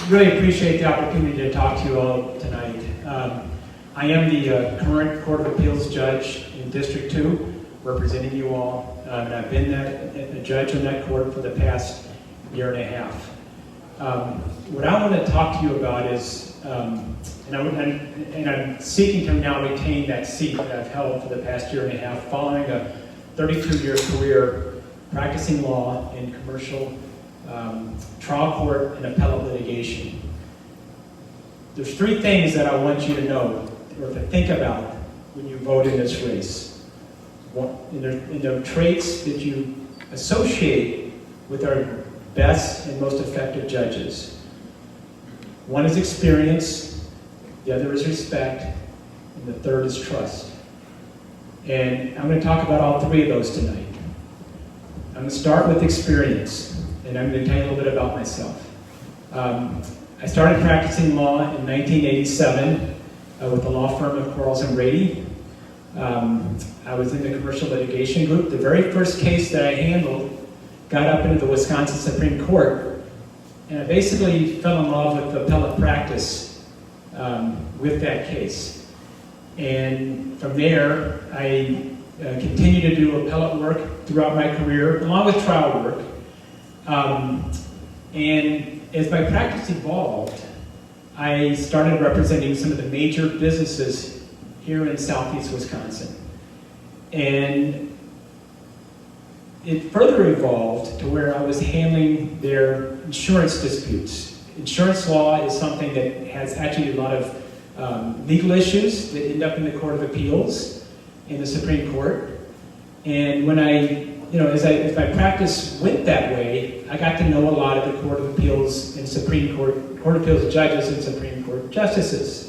Really appreciate the opportunity to talk to you all tonight. I am the current Court of Appeals judge in District 2, representing you all, and I've been a judge on that court for the past year and a half. What I want to talk to you about is, and I'm seeking to now retain that seat that I've held for the past year and a half, following a 32-year career practicing law in commercial trial court and appellate litigation. There's three things that I want you to know or to think about when you vote in this race. And they're traits that you associate with our best and most effective judges. One is experience, the other is respect, and the third is trust. And I'm going to talk about all three of those tonight. I'm going to start with experience, and I'm going to tell you a little bit about myself. I started practicing law in 1987 with the law firm of Quarles and Brady. I was in the commercial litigation group. The very first case that I handled got up into the Wisconsin Supreme Court, and I basically fell in love with appellate practice with that case. And from there, I continued to do appellate work throughout my career, along with trial work. And as my practice evolved, I started representing some of the major businesses here in southeast Wisconsin. And it further evolved to where I was handling their insurance disputes. Insurance law is something that has actually a lot of legal issues that end up in the Court of Appeals in the Supreme Court. And when as my practice went that way, I got to know a lot of the Court of Appeals and Supreme Court of Appeals judges and Supreme Court justices.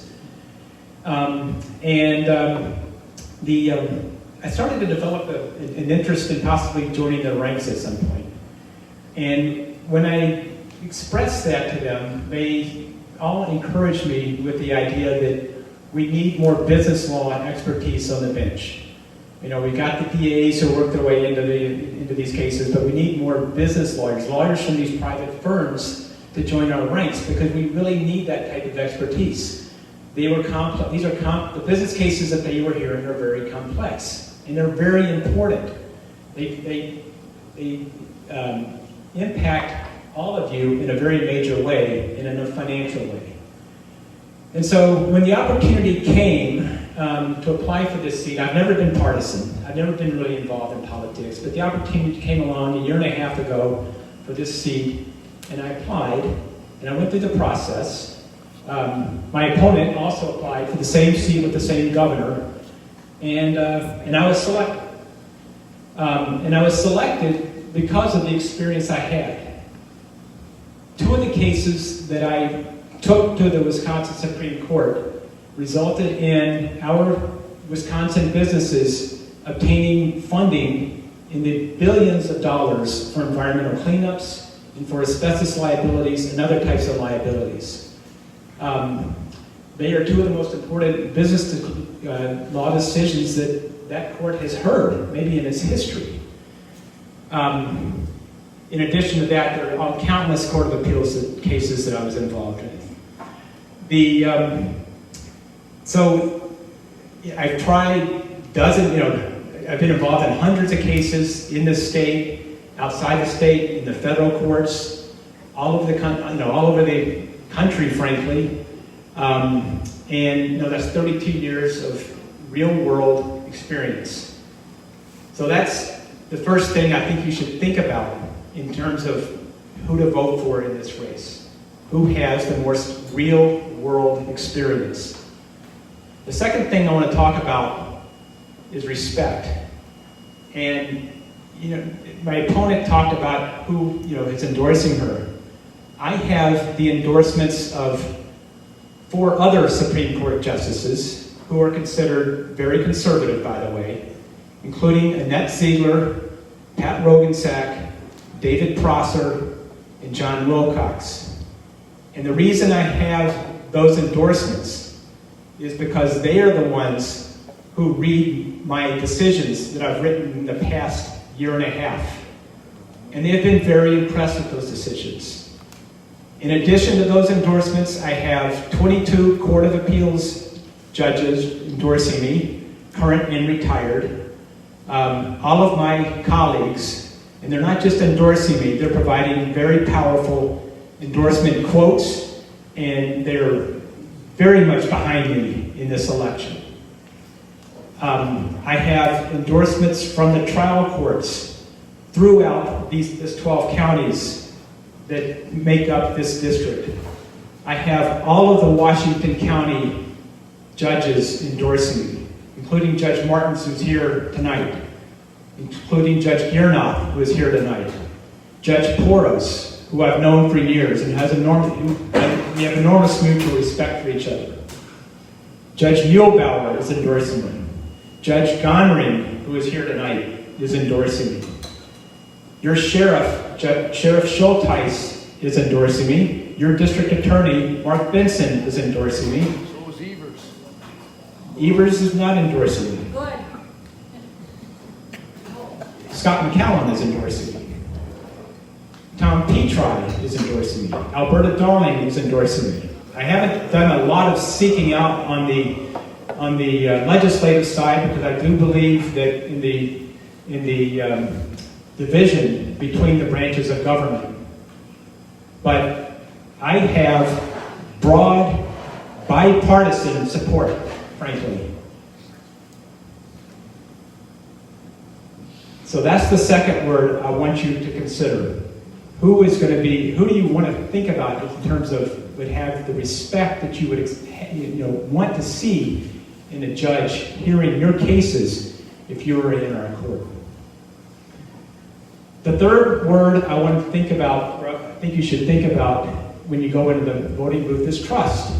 I started to develop an interest in possibly joining their ranks at some point. And when I expressed that to them, they all encouraged me with the idea that we need more business law expertise on the bench. We got the PAs who work their way into these cases, but we need more business lawyers from these private firms to join our ranks, because we really need that type of expertise. They were complex. The business cases that they were hearing are very complex, and they're very important. They impact all of you in a very major way, and in a financial way. And so when the opportunity came to apply for this seat, I've never been partisan. I've never been really involved in politics, but the opportunity came along a year and a half ago for this seat, and I applied, and I went through the process. My opponent also applied for the same seat with the same governor, and I was selected. And I was selected because of the experience I had. Two of the cases that I took to the Wisconsin Supreme Court resulted in our Wisconsin businesses obtaining funding in the billions of dollars for environmental cleanups and for asbestos liabilities and other types of liabilities. They are two of the most important business law decisions that court has heard, maybe in its history. In addition to that, there are countless Court of Appeals cases that I was involved in. So I've tried I've been involved in hundreds of cases in the state, outside the state, in the federal courts, all over the country, frankly. And that's 32 years of real-world experience. So that's the first thing I think you should think about in terms of who to vote for in this race. Who has the most real-world experience? The second thing I want to talk about is respect. And, my opponent talked about who, is endorsing her. I have the endorsements of 4 other Supreme Court justices who are considered very conservative, by the way, including Annette Ziegler, Pat Rogensack, David Prosser, and John Wilcox. And the reason I have those endorsements is because they are the ones who read my decisions that I've written in the past year and a half. And they have been very impressed with those decisions. In addition to those endorsements, I have 22 Court of Appeals judges endorsing me, current and retired. All of my colleagues, and they're not just endorsing me, they're providing very powerful endorsement quotes, and they're very much behind me in this election. I have endorsements from the trial courts throughout these 12 counties that make up this district. I have all of the Washington County judges endorsing me, including Judge Martins, who's here tonight, including Judge Giernoth, who is here tonight, Judge Poros, who I've known for years and we have enormous mutual respect for each other. Judge Muehlbauer is endorsing me. Judge Gonring, who is here tonight, is endorsing me. Your sheriff, Sheriff Schulteis, is endorsing me. Your district attorney, Mark Benson, is endorsing me. So is Evers. Evers is not endorsing me. Good. Scott McCallum is endorsing me. Tom Petri is endorsing me. Alberta Darling is endorsing me. I haven't done a lot of seeking out on the legislative side, because I do believe that in the division between the branches of government. But I have broad bipartisan support, frankly. So that's the second word I want you to consider. Who do you want to think about in terms of would have the respect that you would want to see in a judge hearing your cases if you were in our court? The third word I want to think about, or I think you should think about when you go into the voting booth, is trust.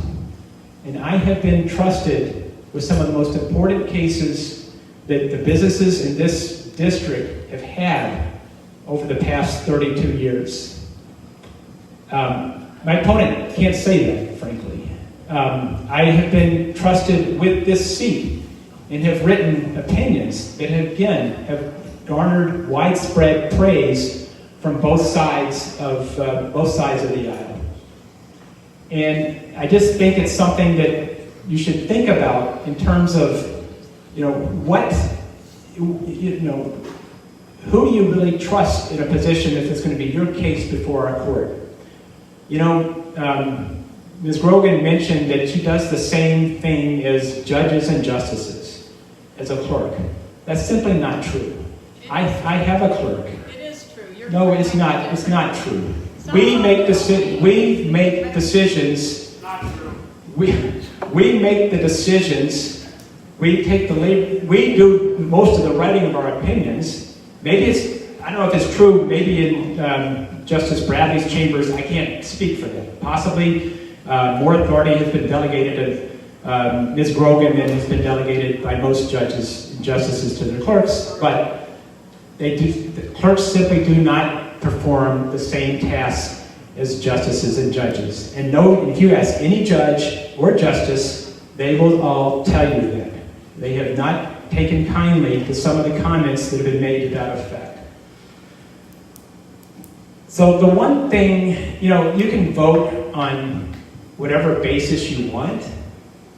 And I have been trusted with some of the most important cases that the businesses in this district have had over the past 32 years. My opponent can't say that, frankly. I have been trusted with this seat and have written opinions that have garnered widespread praise from both sides of the aisle. And I just think it's something that you should think about in terms of, who do you really trust in a position if it's going to be your case before our court? Ms. Grogan mentioned that she does the same thing as judges and justices, as a clerk. That's simply not true. I have a clerk. It is true. No, it's not. It's not true. We make decisions. We make the decisions. We take the lead. We do most of the writing of our opinions. Maybe I don't know if it's true. Maybe in Justice Bradley's chambers, I can't speak for them. Possibly more authority has been delegated to Ms. Grogan than has been delegated by most judges and justices to their clerks, but the clerks simply do not perform the same tasks as justices and judges. And if you ask any judge or justice, they will all tell you that. They have not taken kindly to some of the comments that have been made to that effect. So the one thing, you can vote on whatever basis you want.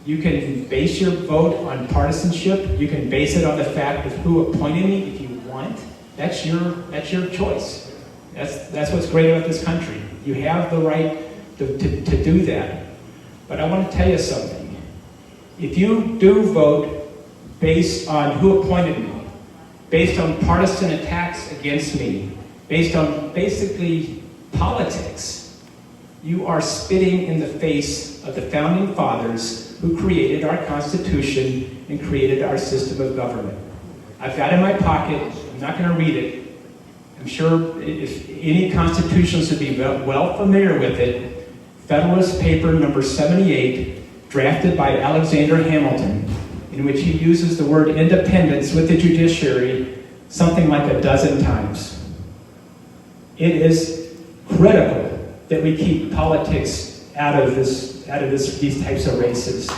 You can base your vote on partisanship. You can base it on the fact of who appointed me if you want. That's your choice. That's what's great about this country. You have the right to do that. But I want to tell you something. If you do vote based on who appointed me, based on partisan attacks against me, based on basically politics, you are spitting in the face of the founding fathers who created our Constitution and created our system of government. I've got it in my pocket. I'm not going to read it. I'm sure if any constitutionalist would be well familiar with it, Federalist Paper number 78, drafted by Alexander Hamilton, in which he uses the word independence with the judiciary something like a dozen times. It is critical that we keep politics out of these types of races.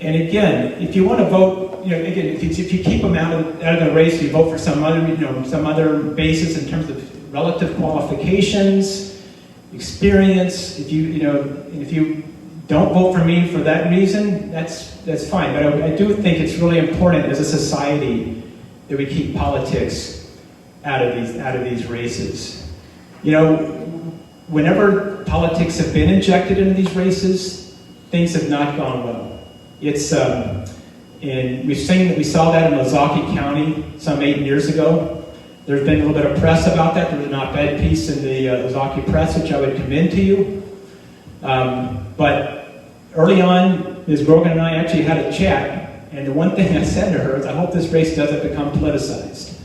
And again, if you want to vote, again, if you keep them out of the race, you vote for some other basis in terms of relative qualifications, experience. If you don't vote for me for that reason, that's fine. But I do think it's really important as a society that we keep politics out of these races. Whenever politics have been injected into these races, things have not gone well. And we saw that in Ozaukee County some 8 years ago. There's been a little bit of press about that. There was an op-ed piece in the Ozaukee Press, which I would commend to you. But early on, Ms. Grogan and I actually had a chat, and the one thing I said to her is, I hope this race doesn't become politicized.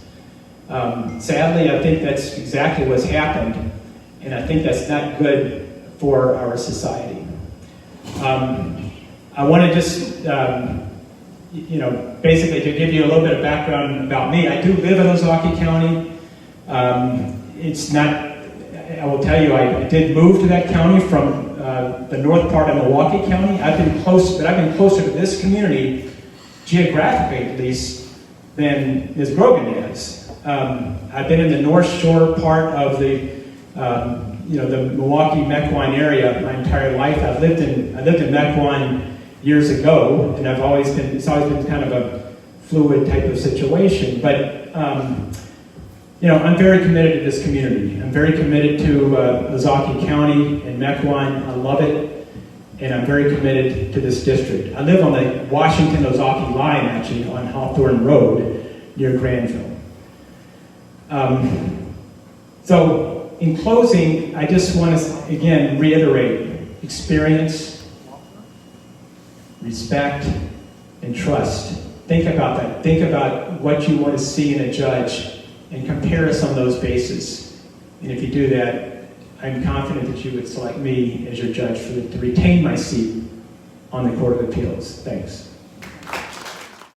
Sadly, I think that's exactly what's happened, and I think that's not good for our society. I want to just, basically to give you a little bit of background about me. I do live in Ozaukee County. It's not, I will tell you, I did move to that county from the north part of Milwaukee County. I've been closer to this community, geographically at least, than Ms. Grogan has. I've been in the North Shore part of the Milwaukee-Mequon area my entire life. I lived in Mequon years ago, and it's always been kind of a fluid type of situation. But I'm very committed to this community. I'm very committed to Ozaukee County and Mequon. I love it, and I'm very committed to this district. I live on the Washington-Ozaukee line, actually, on Hawthorne Road near Granville. So, in closing, I just want to again reiterate: experience, respect, and trust. Think about that. Think about what you want to see in a judge and compare us on those bases. And if you do that, I'm confident that you would select me as your judge to retain my seat on the Court of Appeals. Thanks.